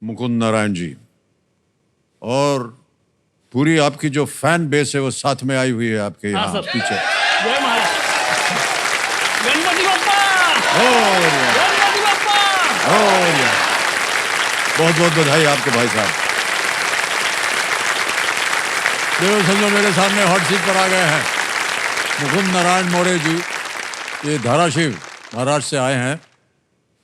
मुकुंद नारायण जी, और पूरी आपकी जो फैन बेस है वो साथ में आई हुई है आपके हाँ यहाँ सर। पीछे। जय महाराज। गणपति बप्पा। और गणपति बप्पा। बहुत बहुत बधाई आपके भाई साहब। देखो समझो मेरे सामने हॉट सीट पर आ गए हैं मुकुंद नारायण मौर्य जी। ये धाराशिव महाराष्ट्र से आए हैं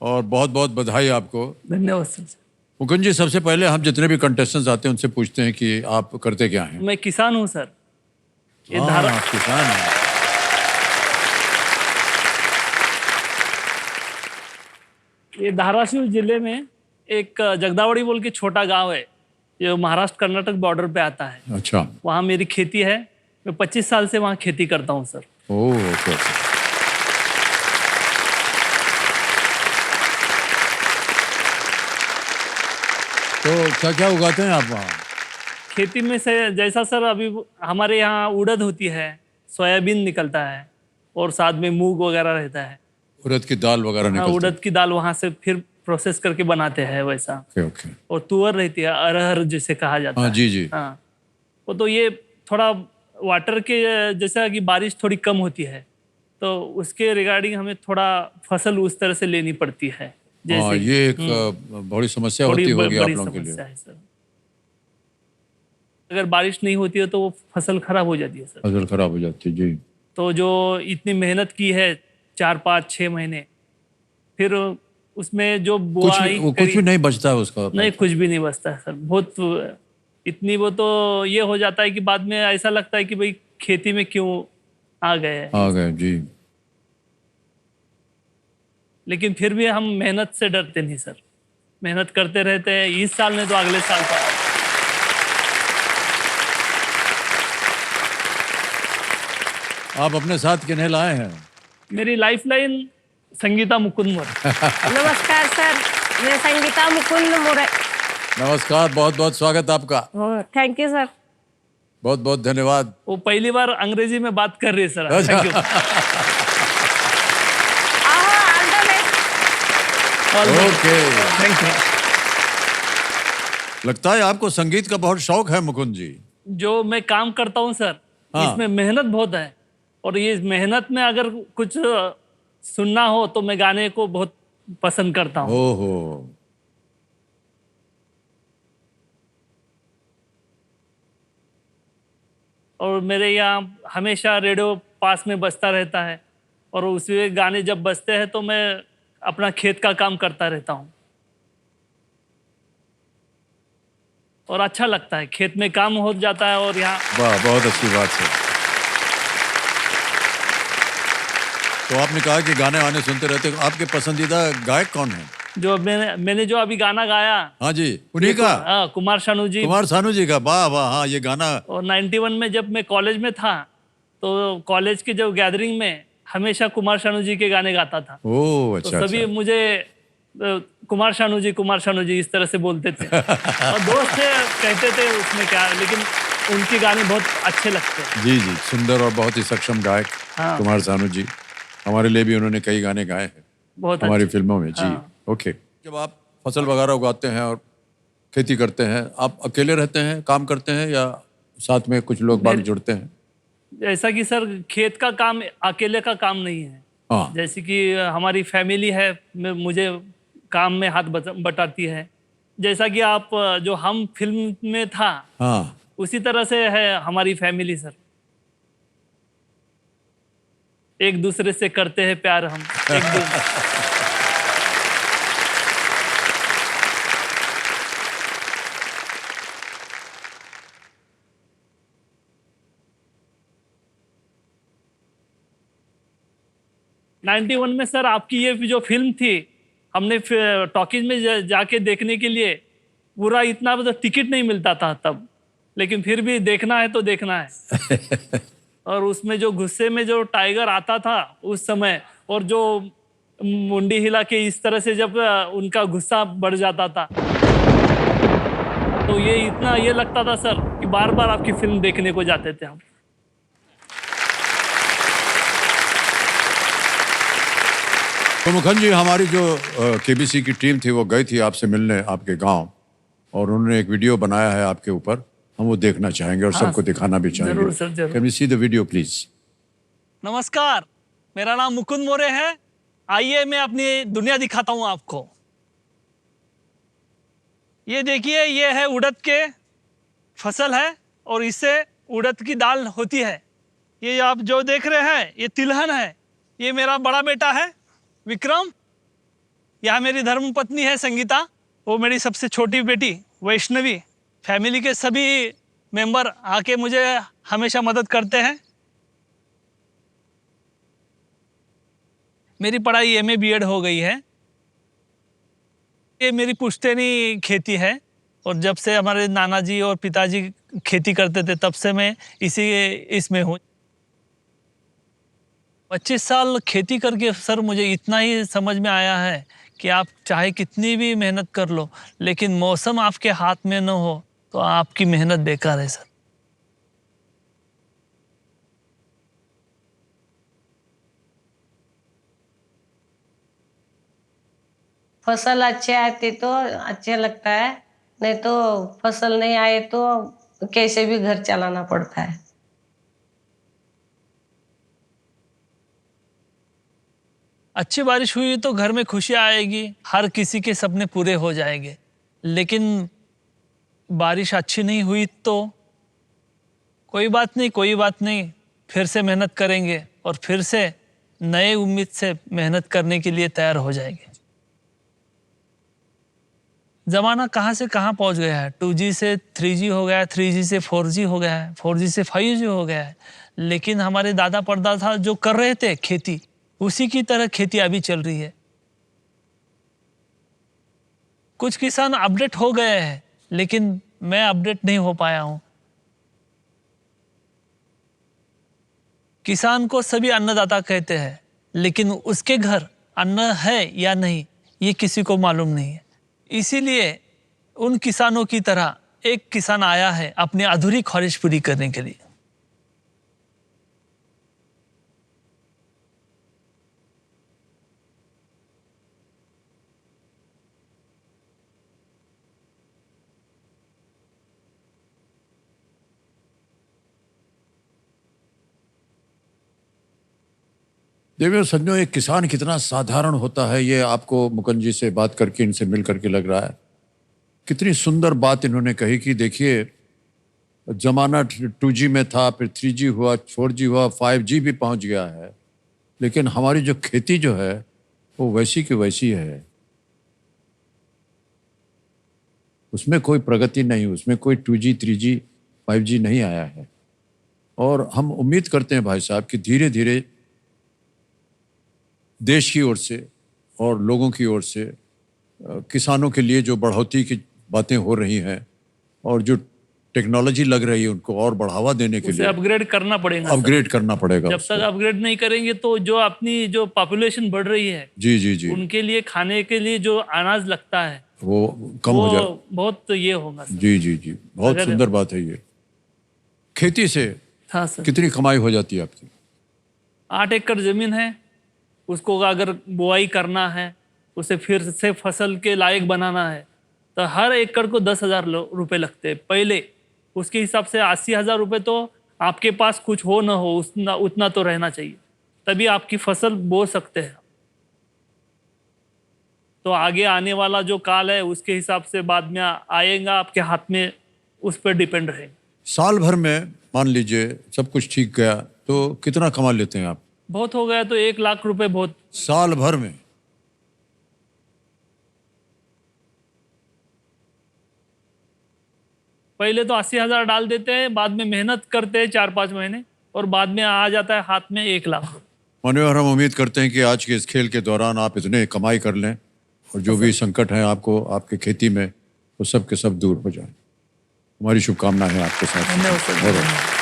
और बहुत बहुत बधाई आपको। धन्यवाद सर। मुकुंद जी, सबसे पहले हम जितने भी कंटेस्टेंट्स आते हैं उनसे पूछते हैं कि आप करते क्या हैं। मैं किसान हूँ सर। ये हाँ, आप किसान हैं। ये धाराशिव जिले में एक जगदावड़ी बोल के छोटा गांव है, जो महाराष्ट्र कर्नाटक बॉर्डर पे आता है। अच्छा। वहाँ मेरी खेती है। मैं 25 साल से वहाँ खेती करता हूँ सर। ओह, ओके। तो क्या क्या उगाते हैं आप वहाँ? खेती में से जैसा सर अभी हमारे यहाँ उड़द होती है, सोयाबीन निकलता है और साथ में मूंग वगैरह रहता है। उड़द की दाल वगैरह हाँ, निकलती है। उड़द की दाल वहाँ से फिर प्रोसेस करके बनाते हैं वैसा। Okay okay. और तुअर रहती है, अरहर जिसे कहा जाता हाँ है। जी जी। हाँ, वो तो ये थोड़ा वाटर के जैसा कि बारिश थोड़ी कम होती है तो उसके रिगार्डिंग हमें थोड़ा फसल उस तरह से लेनी पड़ती है। हाँ, ये एक बड़ी समस्या होती होगी आप बड़ी लोगों के लिए। समस्या है सर। अगर बारिश नहीं होती है तो वो फसल खराब हो जाती है सर। फसल खराब हो जाती है जी। तो जो इतनी मेहनत की है 4-5-6 महीने, फिर उसमें जो बुआई कुछ भी नहीं बचता है उसका। नहीं, कुछ भी नहीं बचता है सर। बहुत इतनी वो तो ये हो जाता है कि बाद में ऐसा लगता है कि भाई खेती में क्यों आ गए। आ गए जी। लेकिन फिर भी हम मेहनत से डरते नहीं सर, मेहनत करते रहते हैं। इस साल नहीं तो अगले साल का। आप अपने साथ किन्हें लाए हैं? मेरी लाइफ लाइन संगीता मुकुंद मोरे। नमस्कार सर, मैं संगीता मुकुंद मोरे। नमस्कार, बहुत बहुत स्वागत आपका। Thank you sir. बहुत बहुत धन्यवाद। वो पहली बार अंग्रेजी में बात कर रही है सर। अच्छा। Thank you. Okay, thank you. लगता है आपको संगीत का बहुत शौक है मुकुंद जी। जो मैं काम करता हूँ सर, हाँ। इसमें मेहनत बहुत है और ये मेहनत में अगर कुछ सुनना हो तो मैं गाने को बहुत पसंद करता हूँ। ओहो। और मेरे यहाँ हमेशा रेडियो पास में बजता रहता है और उसी गाने जब बजते हैं तो मैं अपना खेत का काम करता रहता हूँ और अच्छा लगता है। खेत में काम हो जाता है और यहाँ। वाह, बहुत अच्छी बात है। तो आपने कहा कि गाने वाने सुनते रहते हो। आपके पसंदीदा गायक कौन है? जो मैंने जो अभी गाना गाया। हाँ जी, उन्हीं का। हाँ, कुमार शानू जी। कुमार सानू जी का। वाह वाह। हाँ, ये गाना। और 91 में जब मैं कॉलेज में था तो कॉलेज की जो गैदरिंग में हमेशा कुमार शानू जी के गाने गाता था। ओह, तो अच्छा सभी अच्छा। मुझे कुमार शानू जी इस तरह से बोलते थे। और दोस्त थे, कहते थे उसमें क्या, लेकिन उनके गाने बहुत अच्छे लगते हैं। जी जी, सुंदर और बहुत ही सक्षम गायक हाँ। कुमार सानू जी। हमारे लिए भी उन्होंने कई गाने गाए हैं बहुत हमारी अच्छे। फिल्मों में जी। हाँ। ओके। जब आप फसल वगैरह उगाते हैं और खेती करते हैं, आप अकेले रहते हैं, काम करते हैं, या साथ में कुछ लोग बाग जुड़ते हैं? जैसा कि सर खेत का काम अकेले का काम नहीं है। हाँ। जैसे कि हमारी फैमिली है, मुझे काम में हाथ बटाती है। जैसा कि आप जो हम फिल्म में था, हाँ। उसी तरह से है हमारी फैमिली सर। एक दूसरे से करते हैं प्यार हम। एक दूसरे 91 में सर आपकी ये जो फिल्म थी, हमने टॉकीज में जाके देखने के लिए पूरा इतना मतलब टिकट नहीं मिलता था तब, लेकिन फिर भी देखना है तो देखना है। और उसमें जो गुस्से में जो टाइगर आता था उस समय, और जो मुंडी हिला के इस तरह से जब उनका गुस्सा बढ़ जाता था, तो ये इतना ये लगता था सर कि बार बार आपकी फिल्म देखने को जाते थे हम। तो मुखन जी, हमारी जो केबीसी की टीम थी वो गई थी आपसे मिलने आपके गांव। और उन्होंने एक वीडियो बनाया है आपके ऊपर, हम वो देखना चाहेंगे और सबको दिखाना भी चाहेंगे। जरूर सर, जरूर। Can we see the video please? नमस्कार, मेरा नाम मुकुंद मोरे है। आइए मैं अपनी दुनिया दिखाता हूँ आपको। ये देखिए, ये है उड़द के फसल है और इससे उड़द की दाल होती है। ये आप जो देख रहे हैं ये तिलहन है। ये मेरा बड़ा बेटा है विक्रम। यहाँ मेरी धर्मपत्नी है संगीता। वो मेरी सबसे छोटी बेटी वैष्णवी। फैमिली के सभी मेंबर आके मुझे हमेशा मदद करते हैं। मेरी पढ़ाई एमए बीएड हो गई है। ये मेरी पुश्तैनी खेती है और जब से हमारे नाना जी और पिताजी खेती करते थे तब से मैं इसमें हूँ। 25 साल खेती करके सर मुझे इतना ही समझ में आया है कि आप चाहे कितनी भी मेहनत कर लो, लेकिन मौसम आपके हाथ में न हो तो आपकी मेहनत बेकार है सर। फसल अच्छे आते तो अच्छा लगता है, नहीं तो फसल नहीं आए तो कैसे भी घर चलाना पड़ता है। अच्छी बारिश हुई तो घर में खुशी आएगी, हर किसी के सपने पूरे हो जाएंगे। लेकिन बारिश अच्छी नहीं हुई तो कोई बात नहीं, कोई बात नहीं, फिर से मेहनत करेंगे और फिर से नए उम्मीद से मेहनत करने के लिए तैयार हो जाएंगे। ज़माना कहाँ से कहाँ पहुँच गया है। 2G से 3G हो गया है, 3G से 4G हो गया है, 4G से 5G हो गया है। लेकिन हमारे दादा परदादा जो कर रहे थे खेती, उसी की तरह खेती अभी चल रही है। कुछ किसान अपडेट हो गए हैं, लेकिन मैं अपडेट नहीं हो पाया हूँ। किसान को सभी अन्नदाता कहते हैं, लेकिन उसके घर अन्न है या नहीं ये किसी को मालूम नहीं है। इसीलिए उन किसानों की तरह एक किसान आया है अपनी अधूरी ख्वाहिश पूरी करने के लिए। देखिए संजो, एक किसान कितना साधारण होता है ये आपको मुकुंद जी से बात करके, इनसे मिल करके लग रहा है। कितनी सुंदर बात इन्होंने कही कि देखिए जमाना 2G में था, फिर 3G हुआ, 4G हुआ, 5G भी पहुंच गया है, लेकिन हमारी जो खेती जो है वो वैसी की वैसी है। उसमें कोई प्रगति नहीं, उसमें कोई 2G 3G 5G नहीं आया है। और हम उम्मीद करते हैं भाई साहब कि धीरे धीरे देश की ओर से और लोगों की ओर से किसानों के लिए जो बढ़ोतरी की बातें हो रही हैं और जो टेक्नोलॉजी लग रही है उनको और बढ़ावा देने के लिए अपग्रेड करना पड़ेगा। अपग्रेड करना पड़ेगा। जब तक अपग्रेड नहीं करेंगे तो जो अपनी जो पॉपुलेशन बढ़ रही है, जी जी जी, उनके लिए खाने के लिए जो अनाज लगता है वो कम हो जाए। बहुत ये होगा सर। जी जी जी, बहुत सुंदर बात है ये। खेती से हाँ सर। कितनी कमाई हो जाती है आपकी? 8 एकड़ जमीन है, उसको अगर बुआई करना है, उसे फिर से फसल के लायक बनाना है तो हर एकड़ को 10,000 रुपये लगते हैं पहले। उसके हिसाब से 80,000 रुपये तो आपके पास कुछ हो ना हो उतना तो रहना चाहिए, तभी आपकी फसल बो सकते हैं। तो आगे आने वाला जो काल है उसके हिसाब से बाद में आएगा आपके हाथ में, उस पर डिपेंड रहेगा। साल भर में मान लीजिए सब कुछ ठीक गया तो कितना कमा लेते हैं आप? बहुत हो गया तो 1 लाख रुपए बहुत। साल भर में? पहले तो 80,000 डाल देते हैं, बाद में मेहनत करते हैं 4-5 महीने और बाद में आ जाता है हाथ में 1 लाख। माननीय, हम उम्मीद करते हैं कि आज के इस खेल के दौरान आप इतने कमाई कर लें और जो भी संकट हैं आपको आपके खेती में वो सब के सब दूर हो जाए। हमारी शुभकामनाएं हैं आपके साथ। धन्यवाद।